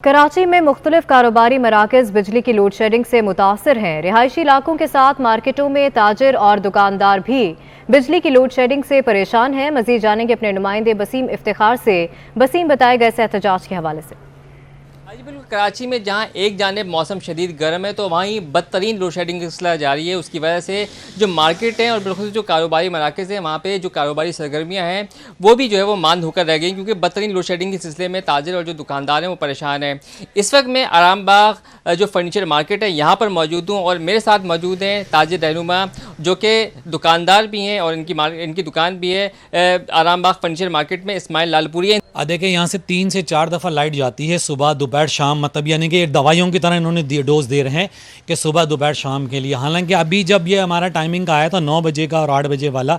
कराची में मुख्तलिफ कारोबारी मराकज़ बिजली की लोड शेडिंग से मुतासर हैं। रिहायशी इलाकों के साथ मार्केटों में ताजिर और दुकानदार भी बिजली की लोड शेडिंग से परेशान हैं। मजीद जानेंगे अपने नुमाइंदे बसीम इफ्तिखार से। बसीम, बताए गए एहतजाज के हवाले से। जी बिल्कुल, कराची में जहां एक जानिब मौसम शदीद गर्म है तो वहीं बदतरीन लोड शेडिंग का सिलसिला जारी है। उसकी वजह से जो मार्केट है और बिल्कुल जो कारोबारी मराकज़ हैं वहाँ पे जो कारोबारी सरगर्मियाँ हैं वो भी जो है वो मांद होकर रह गई, क्योंकि बदतरीन लोड शेडिंग के सिलसिले में ताजिर और जो दुकानदार हैं वो परेशान हैं। इस वक्त मैं आराम बाग जो फर्नीचर मार्केट है यहाँ पर मौजूद हूँ और मेरे साथ मौजूद हैं ताजिर रहनुमा जो कि दुकानदार भी हैं और इनकी दुकान भी है आराम बाग फर्नीचर मार्केट में, इस्माइल लालपुरी है। देखिए, यहाँ से 3 से 4 दफ़ा लाइट जाती है, सुबह दोपहर शाम, मतलब यानी कि दवाइयों की तरह इन्होंने डोज दे रहे हैं कि सुबह दोपहर शाम के लिए। हालांकि अभी जब ये हमारा टाइमिंग का आया था 9 बजे का और 8 बजे वाला,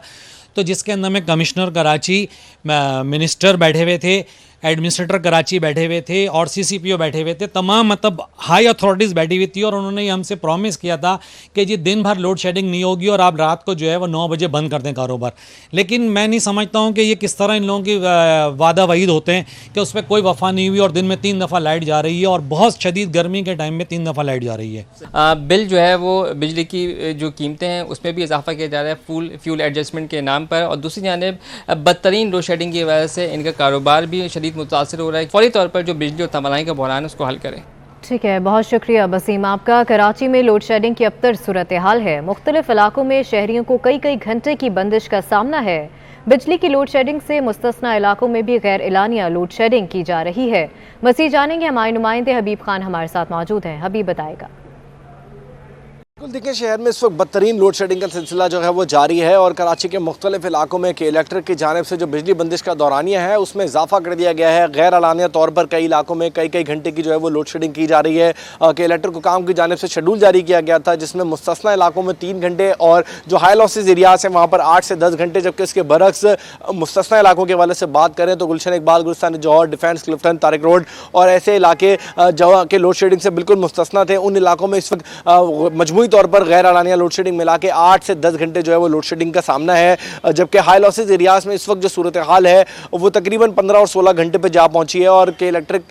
तो जिसके अंदर में कमिश्नर कराची, मिनिस्टर बैठे हुए थे, एडमिनिस्ट्रेटर कराची बैठे हुए थे और सीसीपीओ बैठे हुए थे, तमाम मतलब हाई अथॉरिटीज़ बैठी हुई थी और उन्होंने हमसे प्रॉमिस किया था कि जी दिन भर लोड शेडिंग नहीं होगी और आप रात को जो है वो 9 बजे बंद कर दें कारोबार। लेकिन मैं नहीं समझता हूँ कि ये किस तरह इन लोगों की वादा वईद होते हैं कि उस पर कोई वफा नहीं हुई और दिन में 3 दफ़ा लाइट जा रही है और बहुत शदीद गर्मी के टाइम में 3 दफ़ा लाइट जा रही है। बिल जो है वो बिजली की जो कीमतें हैं उसमें भी इजाफा किया जा रहा है फ्यूल एडजस्टमेंट के नाम पर, और दूसरी जानिब बदतरीन लोड शेडिंग की वजह से इनका कारोबार भी शदीद मुतासिर हो रहा है। फौरी तौर पर जो बिजली और तवानाई का बहरान है उसको हल करें। ठीक है, बहुत शुक्रिया बसीम आपका। कराची में लोड शेडिंग की अबतर सूरत हाल है। मुख्तलिफ इलाकों में शहरियों को कई कई घंटे की बंदिश का सामना है। बिजली की लोड शेडिंग से मुस्तस्ना इलाकों में भी गैर एलानिया लोड शेडिंग की जा रही है। मज़ीद जानेंगे, हमारे नुमाइंदे हबीब खान हमारे साथ मौजूद हैं। हबीब, बताएगा। देखिए, शहर में इस वक्त बदतरीन लोड शेडिंग का सिलसिला जो है वो जारी है और कराची के मुख्तलिफ इलाकों में के इलेक्ट्रिक की जानिब से जो बिजली बंदिश का दौरानिया है उसमें इजाफा कर दिया गया है। गैर एलानिया तौर पर कई इलाकों में कई कई घंटे की जो है वो लोड शेडिंग की जा रही है। के इलेक्ट्रिक हुकाम की जानिब से शेड्यूल जारी किया गया था जिसमें मुस्तस्ना इलाकों में 3 घंटे और जो हाई लॉसेज एरियाज हैं वहाँ पर 8 से 10 घंटे, जबकि इसके बरक्स मुस्तस्ना इलाकों के वाले से बात करें तो गुलशन इकबाल, गुलिस्तान जौहर, डिफेंस, क्लिफ्टन, तारिक रोड और ऐसे इलाके जो के लोड शेडिंग से बिल्कुल मुस्तस्ना थे, उन इलाकों में इस वक्त मजमूई तौर पर गैर एलानिया लोड शेडिंग मिला के 8 से 10 घंटे जो है वो लोड शेडिंग का सामना है। जबकि हाई लॉसेज एरियाज में इस वक्त जो सूरत हाल है वो तकरीबन 15 और 16 घंटे पे जा पहुंची है। और के इलेक्ट्रिक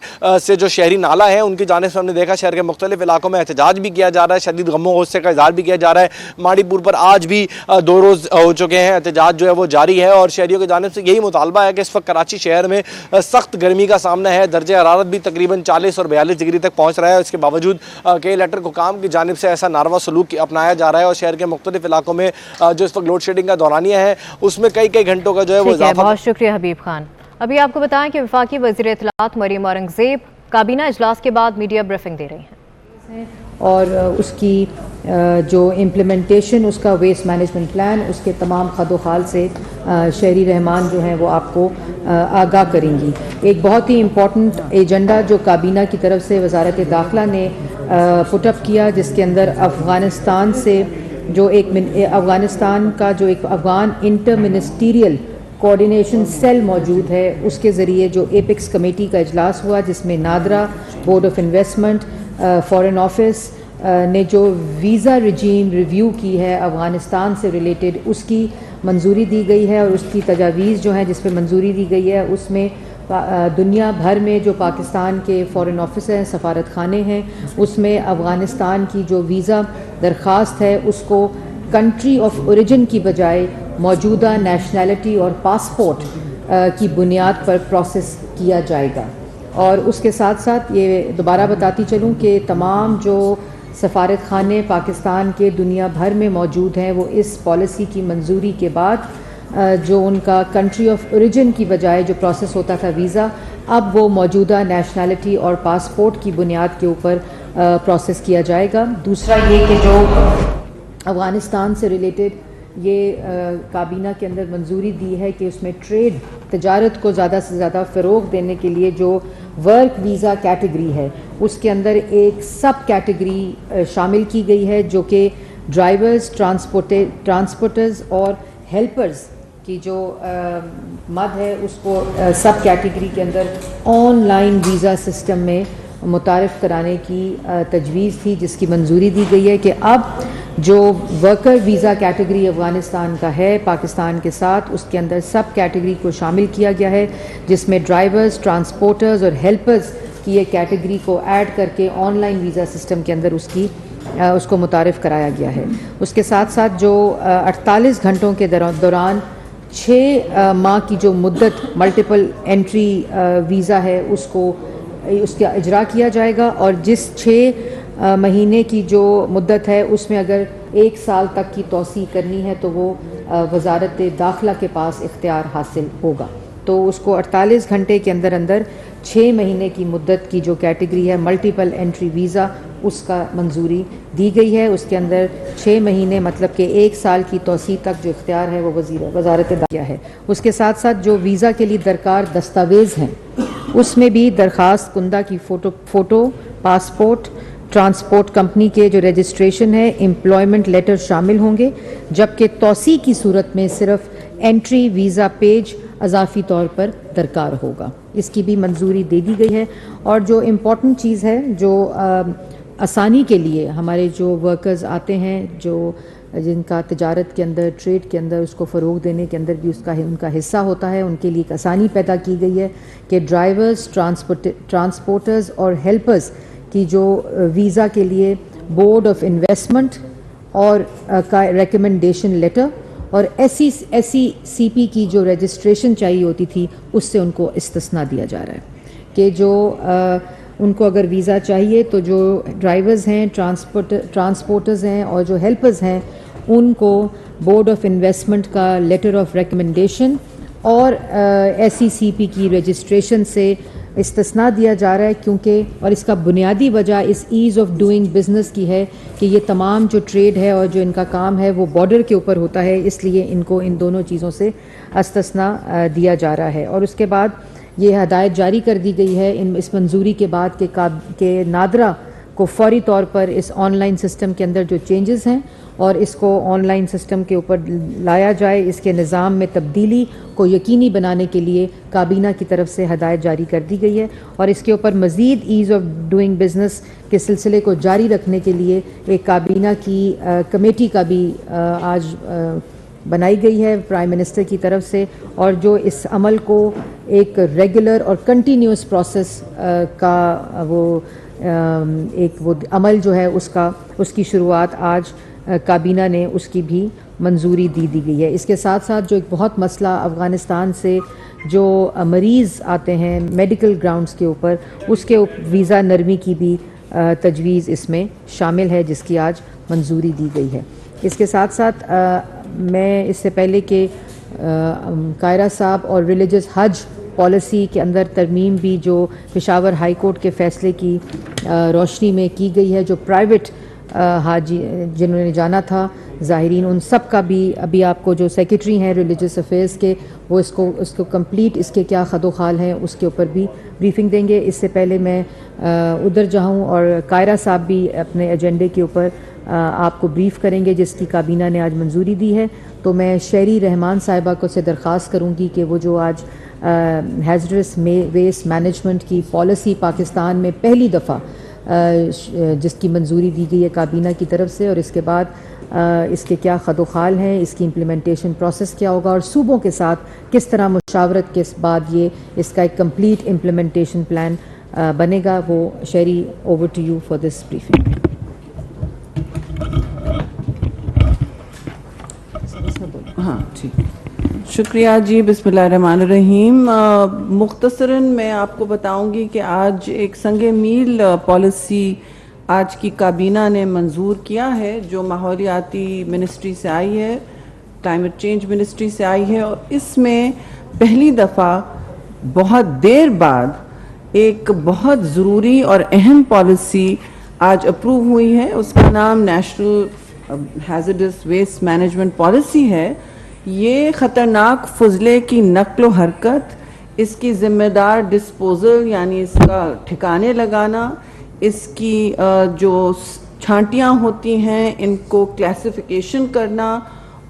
से जो शहरी नाला है उनकी जानिब से हमने देखा शहर के मुख्तलिफ इलाकों में एहतजाज भी किया जा रहा है, शदीद गमो गुस्से का इजहार भी किया जा रहा है। माड़ीपुर पर आज भी 2 रोज़ हो चुके हैं, एहतजाज जो है वो जारी है और शहरियों की जानिब से यही मुतालबा है कि इस वक्त कराची शहर में सख्त गर्मी का सामना है। दर्जे हरारत भी तकरीबन 40 और 42 डिग्री तक पहुँच रहा है। इसके बावजूद के इलेक्ट्रिक हुकाम की जानिब से ऐसा नारवा सलूक अपनाया जा रहा है और शहर के मुख्तलिफ इलाकों में जो इस वक्त लोड शेडिंग का दौरानिया है उसमें कई कई घंटों का जो है वो इजाफा। बहुत शुक्रिया हबीब खान। अभी आपको बताएं कि वफाकी वज़ीर इत्तलात मरियम औरंगज़ेब काबीना इजलास के बाद मीडिया ब्रीफिंग दे रही हैं और उसकी जो इम्प्लीमेंटेशन, उसका वेस्ट मैनेजमेंट प्लान, उसके तमाम खदोखाल से शहरी रहमान जो हैं वो आपको आगाह करेंगी। एक बहुत ही इम्पॉर्टेंट एजेंडा जो काबीना की तरफ से वजारत दाखिला ने पुटअप किया, जिसके अंदर अफ़गानिस्तान से जो अफ़गानिस्तान का जो एक Afghan inter ministerial coordination cell मौजूद है, उसके ज़रिए जो एपिक्स कमेटी का इजलास हुआ जिसमें NADRA, board of investment, foreign office ने जो वीज़ा रिजीम रिव्यू की है अफ़गानिस्तान से रिलेटेड, उसकी मंजूरी दी गई है और उसकी तजावीज़ जो हैं जिस पर मंजूरी दी गई है उसमें दुनिया भर में जो पाकिस्तान के फ़ॉरेन ऑफिस हैं, सफारत खाने हैं, उसमें अफ़गानिस्तान की जो वीज़ा दरख्वास्त है उसको कंट्री ऑफ ओरिजिन की बजाय मौजूदा नेशनैलिटी और पासपोर्ट की बुनियाद पर प्रोसेस किया जाएगा। और उसके साथ साथ ये दोबारा बताती चलूँ कि तमाम जो सफारत खाने पाकिस्तान के दुनिया भर में मौजूद हैं वो इस पॉलिसी की मंजूरी के बाद जो उनका कंट्री ऑफ ओरिजिन की बजाय जो प्रोसेस होता था वीज़ा, अब वो मौजूदा नेशनैलिटी और पासपोर्ट की बुनियाद के ऊपर प्रोसेस किया जाएगा। दूसरा ये कि जो अफ़गानिस्तान से रिलेटेड ये काबीना के अंदर मंजूरी दी है कि उसमें ट्रेड तजारत को ज़्यादा से ज़्यादा फ़रोग़ देने के लिए जो वर्क वीज़ा कैटेगरी है उसके अंदर एक सब कैटेगरी शामिल की गई है जो कि ड्राइवर्स, ट्रांसपोर्टर्स और हेल्पर्स की जो मद है उसको सब कैटेगरी के अंदर ऑनलाइन वीज़ा सिस्टम में मुतारिफ़ कराने की तजवीज़ थी, जिसकी मंजूरी दी गई है कि अब जो वर्कर वीज़ा कैटेगरी अफ़गानिस्तान का है पाकिस्तान के साथ, उसके अंदर सब कैटेगरी को शामिल किया गया है जिसमें ड्राइवर्स, ट्रांसपोर्टर्स और हेल्पर्स की ये कैटेगरी को ऐड करके ऑनलाइन वीज़ा सिस्टम के अंदर उसको मुतारिफ़ कराया गया है। उसके साथ साथ जो 48 घंटों के दौरान 6 माह की जो मुद्दत मल्टीपल एंट्री वीज़ा है उसका इजरा किया जाएगा, और जिस 6 महीने की जो मुद्दत है उसमें अगर 1 साल तक की तौसी करनी है तो वो वजारत दाखिला के पास इख्तियार हासिल होगा। तो उसको 48 घंटे के अंदर अंदर 6 महीने की मुद्दत की जो कैटेगरी है मल्टीपल एंट्री वीज़ा उसका मंजूरी दी गई है। उसके अंदर 6 महीने मतलब कि 1 साल की तौसी तक जो इख्तियार है वो वजारत दाखिला है। उसके साथ साथ जो वीज़ा के लिए दरकार दस्तावेज़ हैं उसमें भी दरख्वास्त कुंदा की फ़ोटो, पासपोर्ट, ट्रांसपोर्ट कंपनी के जो रजिस्ट्रेशन है, एम्प्लॉयमेंट लेटर शामिल होंगे, जबकि तौसी की सूरत में सिर्फ एंट्री वीज़ा पेज अजाफी तौर पर दरकार होगा। इसकी भी मंजूरी दे दी गई है। और जो इम्पॉर्टेंट चीज़ है, जो आसानी के लिए हमारे जो वर्कर्स आते हैं, जिनका तिजारत के अंदर, ट्रेड के अंदर उसको फ़रोग देने के अंदर भी उनका हिस्सा होता है, उनके लिए एक आसानी पैदा की गई है कि ड्राइवर्स, ट्रांसपोर्टर्स और हेल्पर्स की जो वीज़ा के लिए बोर्ड ऑफ इन्वेस्टमेंट और का रिकमेंडेशन लेटर और SECP की जो रजिस्ट्रेशन चाहिए होती थी उससे उनको इस्तिस्ना दिया जा रहा है कि जो उनको अगर वीज़ा चाहिए तो जो ड्राइवर्स हैं, ट्रांसपोर्टर्स हैं और जो हेल्पर्स हैं उनको बोर्ड ऑफ इन्वेस्टमेंट का लेटर ऑफ रिकमेंडेशन और SECP की रजिस्ट्रेशन से इस्तिस्ना दिया जा रहा है, क्योंकि और इसका बुनियादी वजह इस ईज़ ऑफ डूइंग बिज़नेस की है कि ये तमाम जो ट्रेड है और जो इनका काम है वो बॉर्डर के ऊपर होता है, इसलिए इनको इन दोनों चीज़ों से इस्तिस्ना दिया जा रहा है। और उसके बाद ये हदायत जारी कर दी गई है इस मंजूरी के बाद के नादरा को फौरी तौर पर इस ऑनलाइन सिस्टम के अंदर जो चेंजेस हैं और इसको ऑनलाइन सिस्टम के ऊपर लाया जाए, इसके निज़ाम में तब्दीली को यकीनी बनाने के लिए काबीना की तरफ से हदायत जारी कर दी गई है। और इसके ऊपर मज़ीद ईज़ ऑफ डूइंग बिज़नेस के सिलसिले को जारी रखने के लिए एक काबीना की कमेटी का भी आज बनाई गई है प्राइम मिनिस्टर की तरफ से, और जो इस अमल को एक रेगुलर और कंटिन्यूस प्रोसेस का वो अमल जो है उसकी शुरुआत आज काबीना ने उसकी भी मंजूरी दी गई है। इसके साथ साथ जो एक बहुत मसला अफ़गानिस्तान से जो मरीज़ आते हैं मेडिकल ग्राउंड्स के ऊपर, उसके वीज़ा नरमी की भी तजवीज़ इसमें शामिल है, जिसकी आज मंजूरी दी गई है। इसके साथ साथ मैं इससे पहले कि कायरा साहब और रिलीजियस हज पॉलिसी के अंदर तरमीम भी जो पेशावर हाई कोर्ट के फ़ैसले की रोशनी में की गई है, जो प्राइवेट हाजी जिन्होंने जाना था ज़ाहिरीन, उन सब का भी अभी आपको जो सेक्रेटरी हैं रिलीजियस अफेयर्स के वो इसको कंप्लीट इसके क्या खदोखाल हैं उसके ऊपर भी ब्रीफिंग देंगे। इससे पहले मैं उधर जाऊँ और कायरा साहब भी अपने एजेंडे के ऊपर आपको ब्रीफ़ करेंगे जिसकी काबीना ने आज मंजूरी दी है। तो मैं शहरी रहमान साहिबा को से दरख्वास्त करूँगी कि वो जो आज हैज़रस वेस्ट मैनेजमेंट की पॉलिसी पाकिस्तान में पहली दफ़ा जिसकी मंजूरी दी गई है काबीना की तरफ से, और इसके बाद इसके क्या खदोखाल हैं, इसकी इम्प्लीमेंटेशन प्रोसेस क्या होगा और सूबों के साथ किस तरह मुशावरत के बाद ये इसका एक कंप्लीट इम्प्लीमेंटेशन प्लान बनेगा। वो शहरी, over to you for this briefing. हाँ ठीक, शुक्रिया जी। बिस्मिल्लाहिर्रहमानिर्रहीम। मुख्तसरन मैं आपको बताऊंगी कि आज एक संगे मील पॉलिसी आज की काबीना ने मंजूर किया है, जो माहौलियाती मिनिस्ट्री से आई है, क्लाइमेट चेंज मिनिस्ट्री से आई है, और इसमें पहली दफ़ा बहुत देर बाद एक बहुत ज़रूरी और अहम पॉलिसी आज अप्रूव हुई है। उसका नाम national hazardous waste management policy है। ये ख़तरनाक फजले की नक्लो हरकत, इसकी ज़िम्मेदार डिस्पोज़ल यानी इसका ठिकाने लगाना, इसकी जो छांटियाँ होती हैं इनको क्लासिफिकेशन करना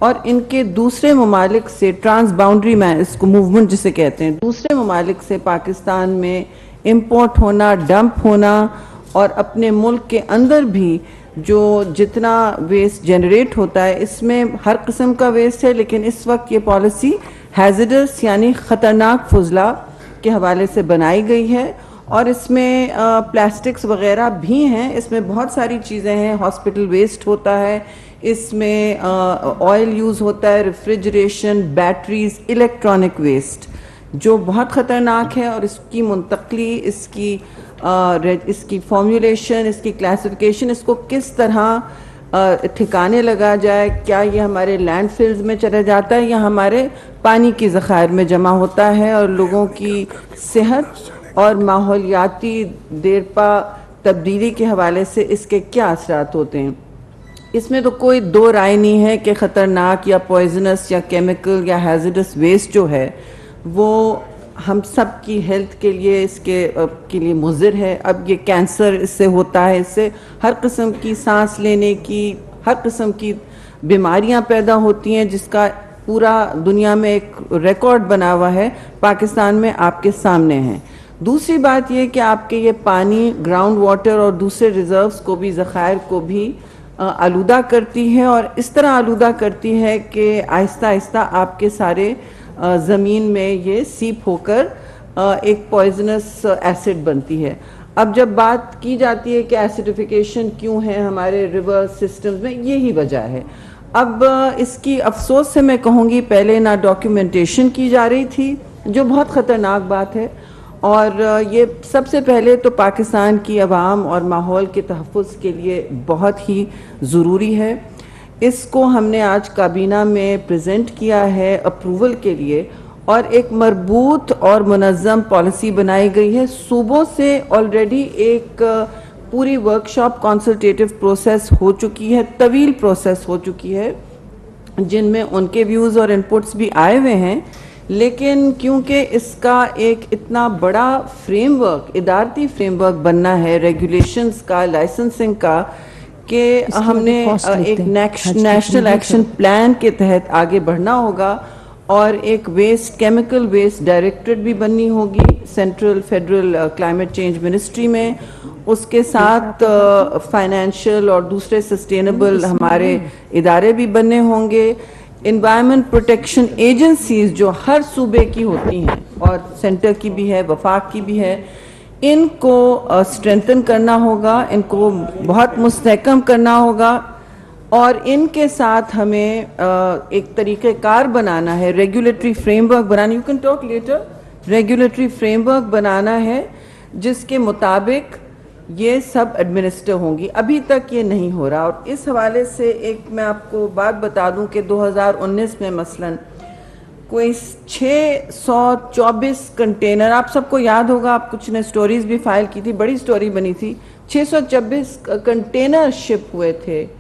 और इनके दूसरे ममालिक से ट्रांस बाउंड्री में इसको मूवमेंट जिसे कहते हैं, दूसरे ममालिक से पाकिस्तान में इम्पोर्ट होना, डंप होना और अपने मुल्क के अंदर भी जो जितना वेस्ट जनरेट होता है, इसमें हर किस्म का वेस्ट है, लेकिन इस वक्त ये पॉलिसी हैज़र्डस यानी ख़तरनाक फजला के हवाले से बनाई गई है। और इसमें प्लास्टिक्स वगैरह भी हैं, इसमें बहुत सारी चीज़ें हैं, हॉस्पिटल वेस्ट होता है, इसमें ऑयल यूज़ होता है, रेफ्रिजरेशन, बैटरीज, इलेक्ट्रॉनिक वेस्ट जो बहुत ख़तरनाक है, और इसकी मुंतकली, इसकी फॉर्मुलेशन, इसकी क्लासिफिकेशन, इसको किस तरह ठिकाने लगा जाए, क्या ये हमारे लैंडफिल्स में चला जाता है या हमारे पानी की ज़खायर में जमा होता है, और लोगों की सेहत और माहौलियाती देरपा तब्दीली के हवाले से इसके क्या असरात होते हैं। इसमें तो कोई दो राय नहीं है कि ख़तरनाक या पॉइजनस या केमिकल या हैज़र्डस वेस्ट जो है वो हम सब की हेल्थ के लिए, के लिए मुज़िर है। अब ये कैंसर इससे होता है, इससे हर किस्म की सांस लेने की, हर किस्म की बीमारियां पैदा होती हैं, जिसका पूरा दुनिया में एक रिकॉर्ड बना हुआ है, पाकिस्तान में आपके सामने है। दूसरी बात ये कि आपके ये पानी, ग्राउंड वाटर और दूसरे रिजर्व्स को भी, ज़खायर को भी आलूदा करती है, और इस तरह आलूदा करती है कि आहिस्ता आहिस्ता आपके सारे ज़मीन में ये सीप होकर एक पॉइजनस एसिड बनती है। अब जब बात की जाती है कि एसिडिफिकेशन क्यों है हमारे रिवर सिस्टम्स में, यही वजह है। अब इसकी अफसोस से मैं कहूँगी, पहले ना डॉक्यूमेंटेशन की जा रही थी, जो बहुत ख़तरनाक बात है, और ये सबसे पहले तो पाकिस्तान की आवाम और माहौल के तहफ़्फ़ुज़ के लिए बहुत ही ज़रूरी है। इसको हमने आज काबीना में प्रेजेंट किया है अप्रूवल के लिए, और एक मरबूत और मुनज़्ज़म पॉलिसी बनाई गई है। सूबों से ऑलरेडी एक पूरी वर्कशॉप, कंसल्टेटिव प्रोसेस हो चुकी है, तवील प्रोसेस हो चुकी है, जिनमें उनके व्यूज़ और इनपुट्स भी आए हुए हैं। लेकिन क्योंकि इसका एक इतना बड़ा फ्रेमवर्क, इदारती फ्रेमवर्क बनना है, रेगुलेशंस का, लाइसेंसिंग का, कि हमने एक नेशनल एक्शन प्लान के तहत आगे बढ़ना होगा, और एक वेस्ट, केमिकल वेस्ट डायरेक्टरेट भी बननी होगी central federal climate change ministry में। उसके साथ फाइनेंशियल और दूसरे सस्टेनेबल हमारे इदारे भी बनने होंगे। एनवायरनमेंट प्रोटेक्शन एजेंसीज जो हर सूबे की होती हैं, और सेंटर की भी है, वफाक की भी है, इनको स्ट्रेंथन करना होगा, इनको बहुत मुस्तहकम करना होगा, और इनके साथ हमें एक तरीक़ेकार बनाना है, रेगुलेटरी फ्रेमवर्क बनाना, you can talk later, regulatory framework बनाना है जिसके मुताबिक ये सब एडमिनिस्टर होंगी। अभी तक ये नहीं हो रहा, और इस हवाले से एक मैं आपको बात बता दूं कि 2019 में मसलन कोई 624 कंटेनर, आप सबको याद होगा, आप कुछ ने स्टोरीज भी फाइल की थी, बड़ी स्टोरी बनी थी, 624 कंटेनर शिप हुए थे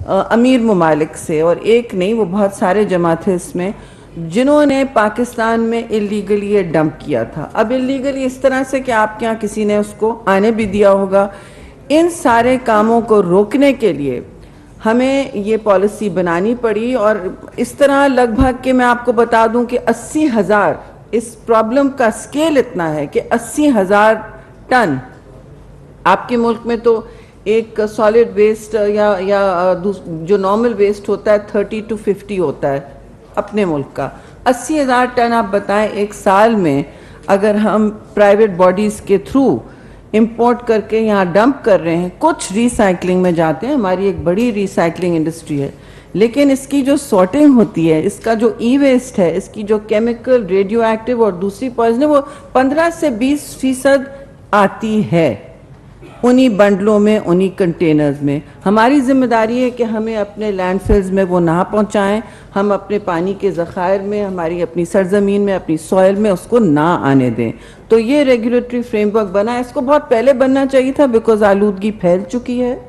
अमीर ममालिक से, और एक नहीं, वो बहुत सारे जमा थे इसमें, जिन्होंने पाकिस्तान में इलीगली ये डंप किया था। अब इलीगली इस तरह से कि आपके यहाँ किसी ने उसको आने भी दिया होगा। इन सारे कामों को रोकने के लिए हमें ये पॉलिसी बनानी पड़ी, और इस तरह लगभग कि मैं आपको बता दूं कि 80,000, इस प्रॉब्लम का स्केल इतना है कि 80,000 टन, आपके मुल्क में तो एक सॉलिड वेस्ट या जो नॉर्मल वेस्ट होता है 30 to 50 होता है अपने मुल्क का, 80,000 टन आप बताएं एक साल में अगर हम प्राइवेट बॉडीज़ के थ्रू इंपोर्ट करके यहाँ डंप कर रहे हैं। कुछ रिसाइकलिंग में जाते हैं, हमारी एक बड़ी रिसाइकलिंग इंडस्ट्री है, लेकिन इसकी जो सॉर्टिंग होती है, इसका जो ई वेस्ट है, इसकी जो केमिकल, रेडियो एक्टिव और दूसरी पॉइजन है, वो 15 से 20% आती है उन्हीं बंडलों में, उन्हीं कंटेनर्स में। हमारी जिम्मेदारी है कि हमें अपने लैंडफिल्स में वो ना पहुंचाएं, हम अपने पानी के ज़खायर में, हमारी अपनी सरजमीन में, अपनी सॉइल में उसको ना आने दें। तो ये रेगुलेटरी फ्रेमवर्क बना है, इसको बहुत पहले बनना चाहिए था, बिकॉज आलूदगी फैल चुकी है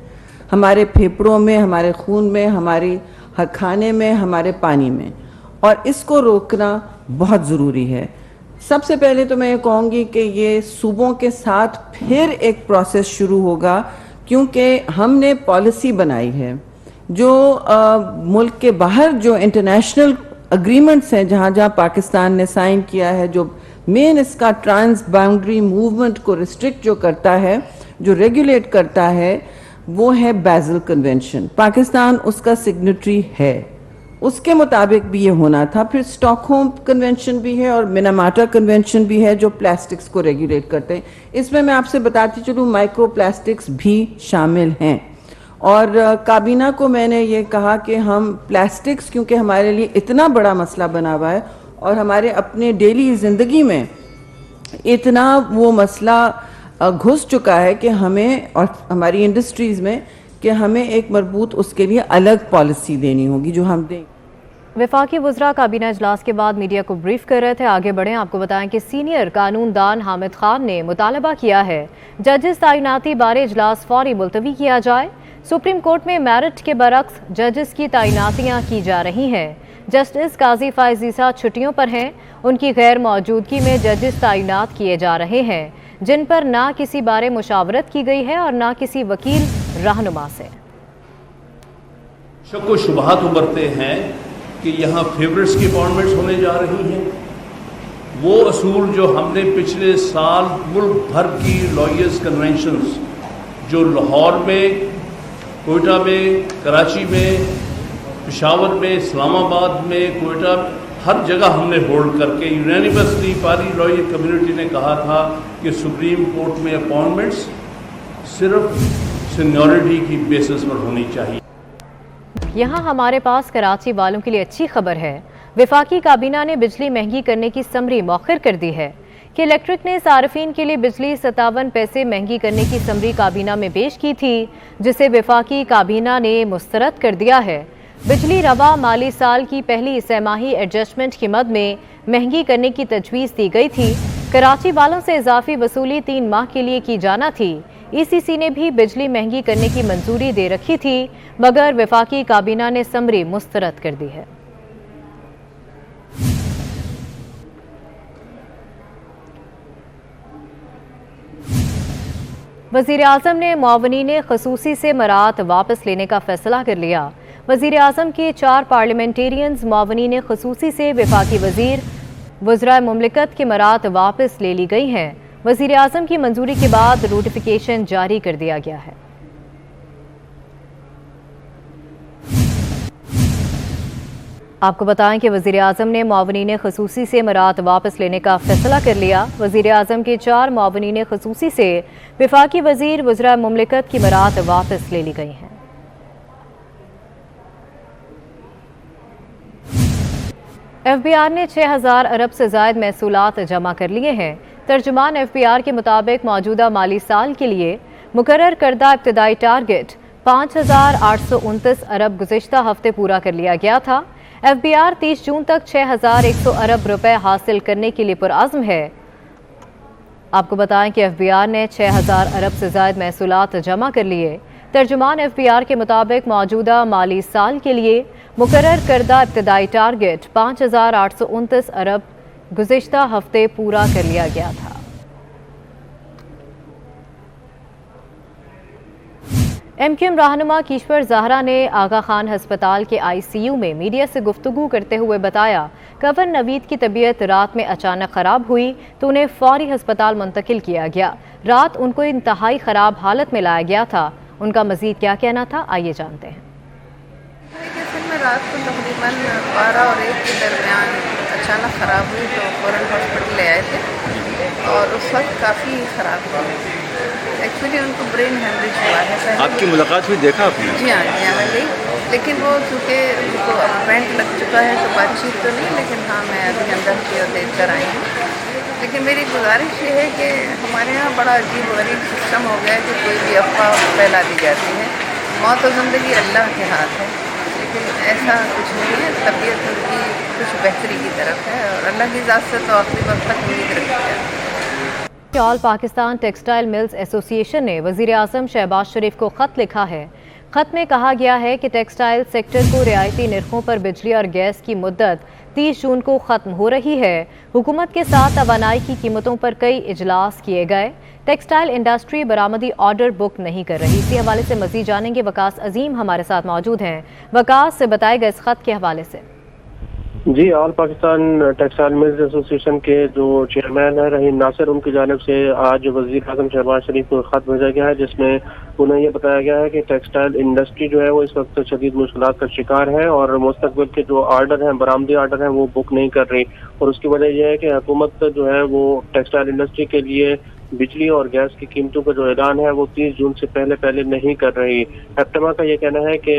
हमारे फेफड़ों में, हमारे खून में, हमारी खाने में, हमारे पानी में, और इसको रोकना बहुत ज़रूरी है। सबसे पहले तो मैं ये कहूँगी कि ये सूबों के साथ फिर एक प्रोसेस शुरू होगा, क्योंकि हमने पॉलिसी बनाई है जो मुल्क के बाहर जो इंटरनेशनल अग्रीमेंट्स हैं जहाँ जहाँ पाकिस्तान ने साइन किया है, जो मेन इसका ट्रांस बाउंड्री मूवमेंट को रिस्ट्रिक्ट जो करता है, जो रेगुलेट करता है, वो है बेज़ल कन्वेंशन। पाकिस्तान उसका सिग्नेटरी है, उसके मुताबिक भी ये होना था। फिर स्टॉकहोम कन्वेंशन भी है और मिनामाटा कन्वेंशन भी है जो प्लास्टिक्स को रेगुलेट करते हैं। इसमें मैं आपसे बताती चलूँ माइक्रो प्लास्टिक्स भी शामिल हैं। और काबीना को मैंने ये कहा कि हम प्लास्टिक्स क्योंकि हमारे लिए इतना बड़ा मसला बना हुआ है और हमारे अपने डेली ज़िंदगी में इतना वो मसला घुस चुका है कि हमें और हमारी इंडस्ट्रीज़ में कि हमें एक मजबूत उसके लिए अलग पॉलिसी देनी होगी जो हम दें। वफाकी वज़रा काबीना इजलास के बाद मीडिया को ब्रीफ कर रहे थे। आगे बढ़ें, आपको बताएं कि सीनियर कानूनदान हामिद खान ने मुतालबा किया है जजेस तैनाती बारे इजलास फौरी मुलतवी किया जाए। सुप्रीम कोर्ट में मेरिट के बरक्स जजेस की तैनातियाँ की जा रही हैं। जस्टिस काजी फाइज ईसा छुट्टियों पर हैं। उनकी गैर मौजूदगी में जजेस तैनात किए जा रहे हैं जिन पर ना किसी बारे मुशावरत की गई है और ना किसी वकील रहनुमा से। शक व शुबहात उभरते हैं कि यहाँ फेवरेट्स की अपॉइंटमेंट्स होने जा रही हैं। वो असूल जो हमने पिछले साल मुल्क भर की लॉयर्स कन्वेंशंस जो लाहौर में, कोयटा में, कराची में, पेशावर में, इस्लामाबाद में, कोयटा, हर जगह हमने होल्ड करके यूनानिमसली सारी लॉयर कम्युनिटी ने कहा था कि सुप्रीम कोर्ट में अपॉइंटमेंट्स सिर्फ सीनियरिटी की बेसिस पर होनी चाहिए। यहाँ हमारे पास कराची वालों के लिए अच्छी खबर है। वफाकी काबीना ने बिजली महंगी करने की समरी मौखर कर दी है कि इलेक्ट्रिक ने सार्फिन के लिए बिजली 57 पैसे महंगी करने की समरी काबीना में पेश की थी जिसे वफाकी काबीना ने मुस्तरद कर दिया है। बिजली रवा माली साल की पहली सहमाही एडजस्टमेंट की मद में महंगी करने की तजवीज़ दी गई थी। कराची वालों से इजाफी वसूली 3 माह के लिए की जाना थी। ECC ने भी बिजली महंगी करने की मंजूरी दे रखी थी मगर वफाकी काबीना ने समरी मुस्तरद कर दी है। वज़ीर आज़म ने मुआवनीन ख़ुसूसी से मरात वापस लेने का फैसला कर लिया। वज़ीर आज़म के 4 पार्लियामेंटेरियंस मुआवनीन ख़ुसूसी से वफाकी वज़ीर वज़राए मुमलिकत के मरात वापस ले ली गई हैं। वज़ीर आज़म की मंजूरी के बाद नोटिफिकेशन जारी कर दिया गया है। आपको बताएं कि वज़ीर आज़म ने मुआवनीन ख़ुसूसी से मरात वापस लेने का फैसला कर लिया। वज़ीर आज़म के 4 मुआवनीन ख़ुसूसी से वफाकी वज़ीर वज़राए मुमलिकत की मरात वापस ले ली गई हैं। FBR ने 6000 अरब से ज़ायद महसूलात जमा कर लिए हैं। तर्जुमान FBR के मुताबिक मौजूदा माली साल के लिए मुकर्रर करदा इब्तदाई टारगेट 5829 अरब गुज़िश्ता हफ्ते पूरा कर लिया गया था। FBR 30 जून तक 6100 अरब रुपए हासिल करने के लिए पुरअज़्म है। आपको बताएं कि FBR ने 6000 अरब से ज़ायद महसूलात जमा कर लिए। तर्जुमान FBR के मुताबिक मौजूदा माली साल के लिए मुकर्रर करदा इब्तदाई टारगेट 5829 अरब गुज़िश्ता हफ्ते पूरा कर लिया गया था। MQM रहनुमा कीश्वर ज़हरा ने आगा खान हस्पताल के ICU में मीडिया से गुफ्तगू करते हुए बताया कवर नवीद की तबीयत रात में अचानक ख़राब हुई तो उन्हें फौरी हस्पताल मुंतकिल किया गया। रात उनको इंतहाई ख़राब हालत में लाया गया था। उनका मज़ीद क्या कहना था, आइए जानते हैं। मैं रात को तकरीबन 12 और 1 के दरमियान अचानक ख़राब हुई तो फ़ौरन हॉस्पिटल ले आए थे और उस वक्त काफ़ी ख़राब हुई। एक्चुअली उनको ब्रेन हेमरेज हुआ है। आपकी मुलाकात हुई, देखा आपने? जी हाँ, मैं गई, लेकिन वो चूँकि उनको अब बैंड लग चुका है तो बातचीत तो नहीं, लेकिन हाँ मैं अभी अंदर की ओर देख कर आई हूँ। लेकिन मेरी गुजारिश ये है कि हमारे यहाँ बड़ा अजीब गरीब सिस्टम हो गया है कि कोई भी अफवाह फैला दी जाती है। मौत और ज़िंदगी अल्लाह के हाथ है, लेकिन ऐसा कुछ नहीं है। तबीयत उनकी कुछ बेहतरी की तरफ है और अल्लाह की ज़ात से तो आखिरी वक्त तक उम्मीद रखी जाती है। All Pakistan textile mills association ने वज़ीर आज़म शहबाज शरीफ को ख़त लिखा है। ख़त में कहा गया है कि टेक्सटाइल सेक्टर को रियायती निर्खों पर बिजली और गैस की मुद्दत 30 जून को ख़त्म हो रही है। हुकूमत के साथ तवानाई की कीमतों पर कई इजलास किए गए। टेक्सटाइल इंडस्ट्री बरामदी ऑर्डर बुक नहीं कर रही। इसी हवाले से मज़ीद जानेंगे। वकास अजीम हमारे साथ मौजूद हैं। वकास से बताएगा इस ख़त के हवाले से। जी, all Pakistan textile mills association के जो चेयरमैन है रहीम नासिर, उनकी जानिब से आज वज़ीर आज़म शहबाज शरीफ को ख़त भेजा गया है, जिसमें उन्हें यह बताया गया है कि टेक्सटाइल इंडस्ट्री जो है वो इस वक्त शदीद मुश्किलात का शिकार है और मुस्तक़बिल के जो आर्डर हैं, बरामदी आर्डर हैं, वो बुक नहीं कर रही। और उसकी वजह यह है कि हुकूमत जो है वो टेक्सटाइल इंडस्ट्री के लिए बिजली और गैस की कीमतों का जो ऐलान है वो 30 जून से पहले नहीं कर रही। एप्टमा का ये कहना है कि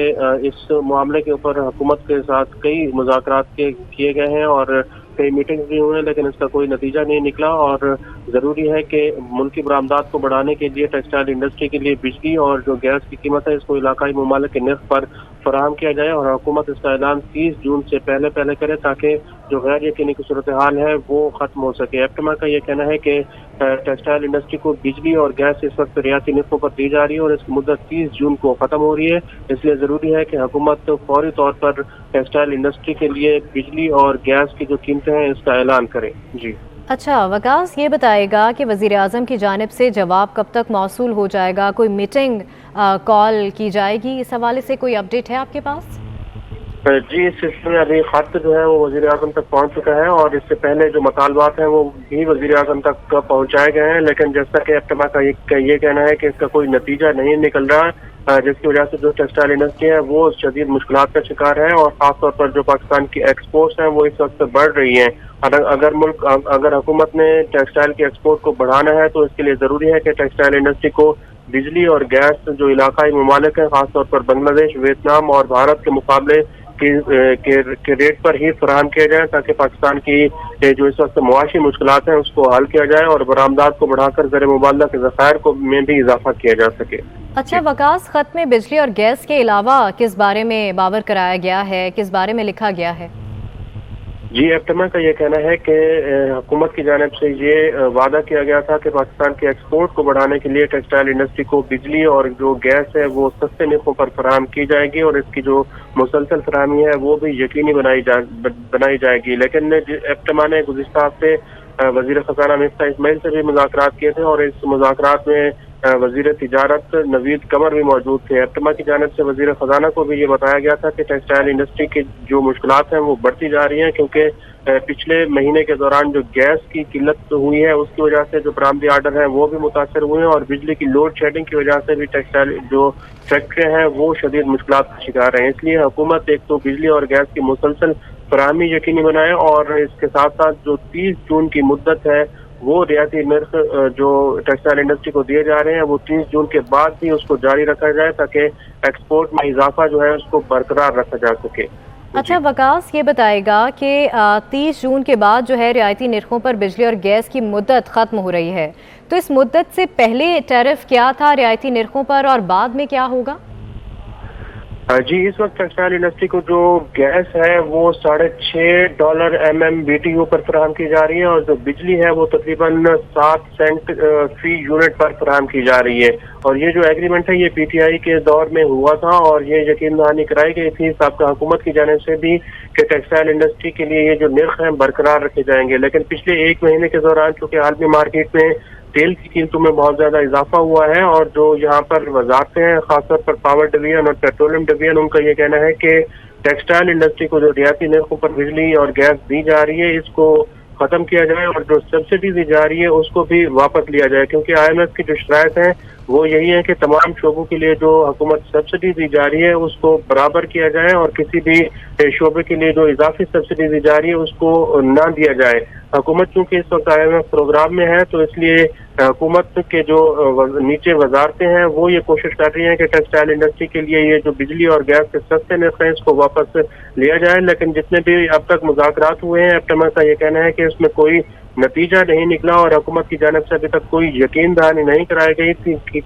इस मामले के ऊपर हुकूमत के साथ कई मुज़ाकरात किए गए हैं और कई मीटिंग्स भी हुए हैं, लेकिन इसका कोई नतीजा नहीं निकला। और ज़रूरी है कि मुल्की बरामदात को बढ़ाने के लिए टेक्सटाइल इंडस्ट्री के लिए बिजली और जो गैस की कीमत है इसको इलाकाई ममालिक के निर्ख पर फराहम किया जाए और हुकूमत इसका ऐलान 30 जून से पहले करे, ताकि जो गैर यकीनी की सूरत हाल है वो खत्म हो सके। एप्टमा का ये कहना है कि टेक्सटाइल इंडस्ट्री को बिजली और गैस इस वक्त रियायती निर्खों पर दी जा रही है और इसकी मुद्दत 30 जून को खत्म हो रही है। इसलिए जरूरी है कि हुकूमत फौरी तौर पर टेक्सटाइल इंडस्ट्री के लिए बिजली और गैस की जो कीमतें हैं इसका ऐलान करे। जी अच्छा, वकास ये बताएगा कि वज़ीर आज़म की जानिब से जवाब कब तक मौसूल हो जाएगा? कोई मीटिंग कॉल की जाएगी? इस हवाले से कोई अपडेट है आपके पास? जी, इस सिलसिले में अभी खत जो है वो वज़ीर आज़म तक पहुंच चुका है और इससे पहले जो मतालबात हैं वो भी वज़ीर आज़म तक पहुंचाए गए हैं, लेकिन जैसा कि एप्टमा का ये कहना है कि इसका कोई नतीजा नहीं निकल रहा, जिसकी वजह से जो टेक्सटाइल इंडस्ट्री है वो शदीद मुश्किलात का शिकार है और खासतौर पर जो पाकिस्तान की एक्सपोर्ट्स हैं वो इस वक्त बढ़ रही हैं। अगर हुकूमत ने टेक्सटाइल के एक्सपोर्ट को बढ़ाना है तो इसके लिए ज़रूरी है कि टेक्सटाइल इंडस्ट्री को बिजली और गैस जो इलाकाई ममालिक हैं, खासतौर पर बांग्लादेश, वियतनाम और भारत के मुकाबले के रेट पर ही फराहम किया जाए, ताकि पाकिस्तान की जो इस वक्त मुआशी मुश्किलात हैं उसको हल किया जाए और बरामदात को बढ़ाकर ज़र मुबादला के ज़खायर को में भी इजाफा किया जा सके। अच्छा वकास, खत में बिजली और गैस के अलावा किस बारे में बावर कराया गया है, किस बारे में लिखा गया है? जी, एप्टमा का ये कहना है कि हुकूमत की जानिब से ये वादा किया गया था कि पाकिस्तान के एक्सपोर्ट को बढ़ाने के लिए टेक्सटाइल इंडस्ट्री को बिजली और जो गैस है वो सस्ते निर्खों पर फराहम की जाएगी और इसकी जो मुसलसल फराहमी है वो भी यकीनी बनाई जाएगी। लेकिन एप्टमा ने गुज़िश्ता हफ्ते वज़ीर ख़ज़ाना मिफ्ताह इस्माइल से भी मुज़ाकरात किए थे और इस मुज़ाकरात में वज़ीर तिजारत नवीद कमर भी मौजूद थे। एप्टमा की जानिब से वज़ीर ख़ज़ाना को भी ये बताया गया था कि टेक्सटाइल इंडस्ट्री की जो मुश्किलात हैं वो बढ़ती जा रही हैं, क्योंकि पिछले महीने के दौरान जो गैस की किल्लत हुई है उसकी वजह से जो बरामदी आर्डर हैं वो भी मुतासर हुए हैं और बिजली की लोड शेडिंग की वजह से भी टेक्सटाइल जो फैक्ट्रियाँ हैं वो शदीद मुश्किलात का शिकार हैं। इसलिए हुकूमत एक तो बिजली और गैस की मुसलसल फराहमी यकीनी बनाए और इसके साथ साथ जो 30 जून की मुद्दत है वो रियायती निर्ख जो टेक्सटाइल इंडस्ट्री को दिए जा रहे हैं वो 30 जून के बाद भी उसको जारी रखा जाए, ताकि एक्सपोर्ट में इजाफा जो है उसको बरकरार रखा जा सके। अच्छा वकास, ये बताएगा कि 30 जून के बाद जो है रियायती निर्खों पर बिजली और गैस की मुद्दत ख़त्म हो रही है, तो इस मुद्दत से पहले टैरिफ क्या था रियायती निर्खों पर और बाद में क्या होगा? जी, इस वक्त टेक्सटाइल इंडस्ट्री को जो गैस है वो $6.5 MMBTU पर फराहम की जा रही है और जो बिजली है वो तकरीबन 7 सेंट फी यूनिट पर फराहम की जा रही है। और ये जो एग्रीमेंट है ये PTI के दौर में हुआ था और ये यकीन दहानी कराई गई थी साबिक़ा हुकूमत की जानिब से भी कि टेक्सटाइल इंडस्ट्री के लिए ये जो निर्ख हैं बरकरार रखे जाएंगे। लेकिन पिछले एक महीने के दौरान चूँकि आलमी मार्केट में तेल की कीमतों में बहुत ज्यादा इजाफा हुआ है और जो यहाँ पर वजारतें हैं खासतौर पर पावर डिवीजन और पेट्रोलियम डिवीजन, उनका ये कहना है कि टेक्सटाइल इंडस्ट्री को जो रियायती निर्खों पर बिजली और गैस दी जा रही है इसको खत्म किया जाए और जो सब्सिडी दी जा रही है उसको भी वापस लिया जाए, क्योंकि IMF की जो शराइत है वो यही है कि तमाम शोबों के लिए जो हुकूमत सब्सिडी दी जा रही है उसको बराबर किया जाए और किसी भी शोबे के लिए जो इजाफी सब्सिडी दी जा रही है उसको ना दिया जाए। हुकूमत चूंकि इस वक्त IMF प्रोग्राम में है तो इसलिए हुकूमत के जो नीचे वजारतें हैं वो ये कोशिश कर रही हैं कि टेक्सटाइल इंडस्ट्री के लिए ये जो बिजली और गैस के सस्ते निर्ख हैं इसको वापस लिया जाए। लेकिन जितने भी अब तक मुज़ाकरात हुए हैं एप्टमा का ये कहना है कि इसमें कोई नतीजा नहीं निकला और हुकूमत की जानिब से अभी तक कोई यकीन दहानी नहीं कराई गई थी कि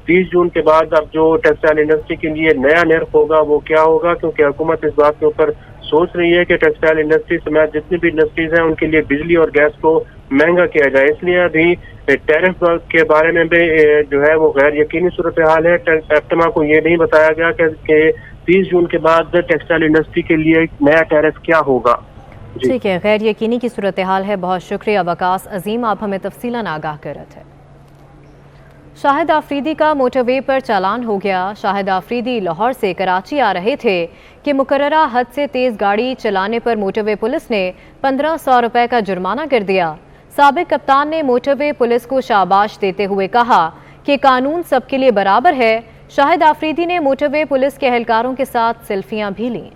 30 जून के बाद अब जो टेक्सटाइल इंडस्ट्री के लिए नया निर्ख होगा वो क्या होगा, क्योंकि हुकूमत इस बात के ऊपर सोच रही है कि टेक्सटाइल इंडस्ट्री समेत जितनी भी इंडस्ट्रीज हैं उनके लिए बिजली और गैस को महंगा किया जाए। इसलिए अभी टैरिफ के बारे में भी जो है वो गैर यकीनी सूरत हाल है। एप्टमा को ये नहीं बताया गया कि 30 जून के बाद टेक्सटाइल इंडस्ट्री के लिए नया टैरिफ क्या होगा। ठीक है, गैर यकीनी की सूरत हाल है। बहुत शुक्रिया वकास अजीम, आप हमें तफसीलन आगाह कर रहे थे। शाहिद आफरीदी का मोटरवे पर चालान हो गया। शाहिद आफरीदी लाहौर से कराची आ रहे थे कि मुकर्ररा हद से तेज गाड़ी चलाने पर मोटरवे पुलिस ने 1500 रुपए का जुर्माना कर दिया। साबिक कप्तान ने मोटरवे पुलिस को शाबाश देते हुए कहा कि कानून सबके लिए बराबर है। शाहिद आफरीदी ने मोटरवे पुलिस के एहलकारों के साथ सेल्फियां भी लीं।